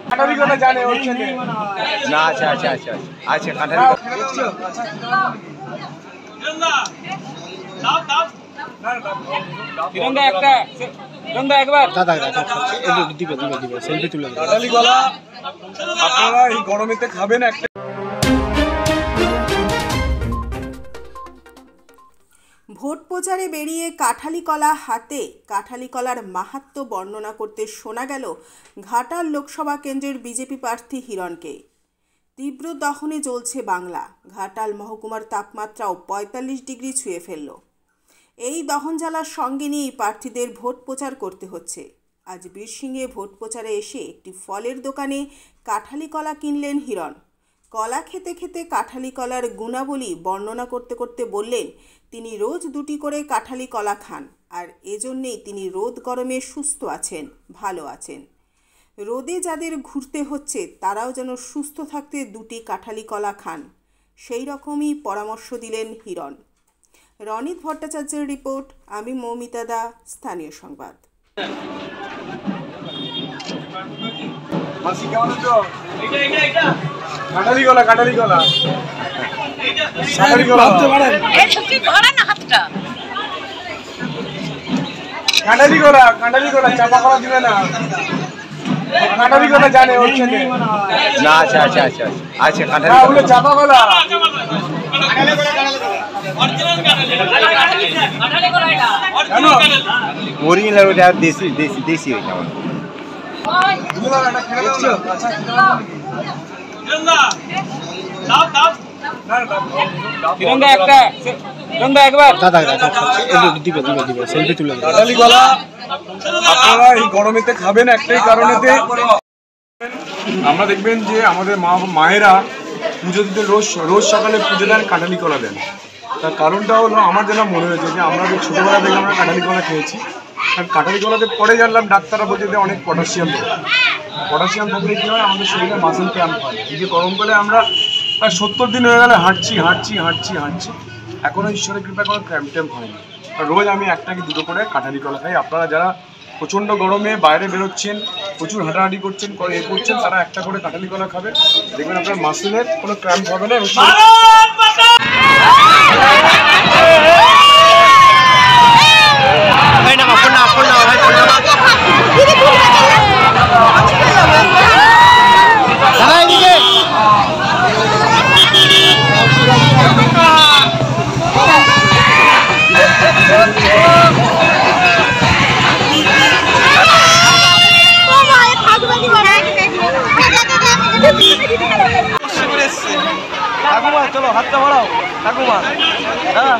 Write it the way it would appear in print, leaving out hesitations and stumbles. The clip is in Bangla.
কাটারি কথা জানে ওর ছেলে না আচ্ছা আচ্ছা আচ্ছা আচ্ছা কাটারি দেখছো তিরঙ্গা একটা তিরঙ্গা একবার দাদা দিবে দিবে দিবে সেলফি তুলে কাটারি গলা আপনারা এই গরমেতে খাবেন একটা। ভোট প্রচারে বেরিয়ে কাঁঠালি কলা হাতে কাঁঠালি কলার মাহাত্ম্য বর্ণনা করতে শোনা গেল ঘাটাল লোকসভা কেন্দ্রের বিজেপি প্রার্থী হিরণকে। তীব্র দহনে জ্বলছে বাংলা। ঘাটাল মহকুমার তাপমাত্রাও ৪৫ ডিগ্রি ছুঁয়ে ফেলল। এই দহন জ্বালার সঙ্গে নিয়েই প্রার্থীদের ভোট প্রচার করতে হচ্ছে। আজ বীরসিংহে ভোট প্রচারে এসে একটি ফলের দোকানে কাঁঠালি কলা কিনলেন হিরণ। কলা খেতে খেতে কাঁঠালি কলার গুণাবলী বর্ণনা করতে করতে বললেন তিনি রোজ ২টি করে কাঁঠালি কলা খান, আর এজন্যেই তিনি রোদ গরমে সুস্থ আছেন, ভালো আছেন। রোদে যাদের ঘুরতে হচ্ছে তারাও যেন সুস্থ থাকতে ২টি কাঁঠালি কলা খান, সেই রকমই পরামর্শ দিলেন হিরণ। রনিত ভট্টাচার্যের রিপোর্ট, আমি মৌমিতা দা, স্থানীয় সংবাদ। কাটারি গলা কাটারি গলা কাটারি গলা কাটারি গলা কাটারি গলা চাপা করা দিবে না। কাটারি গলা জানে ওর ছেলে না আচ্ছা আচ্ছা আচ্ছা আচ্ছা কাটারি ওগুলো চাপা গলা অরিজিনাল ওটা দেশি দেশি দেশি ওইটা দেখছো তিরঙ্গা একটা তিরঙ্গা একবার দাদা দিবে দিবে দিবে সেলফি তুলে কাটারি গলা আপনারা এই গরমেতে খাবেন একটাই কারণেতে। আমরা দেখবেন যে আমাদের মায়েরা পুজো দিতে রোজ সকালে পুজো দেন, কাটালি কলা দেন। তার কারণটা হলো আমার যেটা মনে হয়েছে যে আমরা যে ছোটোবেলা থেকে আমরা কাটালি কলা খেয়েছি, আর কাটালি কলাতে পরে জানলাম ডাক্তাররা বলছে যে অনেক পটাশিয়াম থাকে। পটাশিয়াম থাকলে কী হয়, আমাদের শরীরে মাসেল ক্র্যাম্প হয়। এই যে গরমকালে আমরা প্রায় ৭০ দিন হয়ে গেলে হাঁটছি এখনও ঈশ্বরের কৃপায় কোনো ক্র্যাম্প ট্যাম্প হয়নি। রোজ আমি একটা কি 2টো করে কাটালি কলা খাই। আপনারা যারা প্রচণ্ড গরমে বাইরে বেরোচ্ছেন, প্রচুর হাঁটাহাঁটি করছেন, তারা একটা করে কাটালি কলা খাবে, দেখবেন আপনার মাসেলের কোনো ক্র্যাম্প হবে না। ঠাকুমা চলো হাতটা বাড়াও ঠাকুমা। হ্যাঁ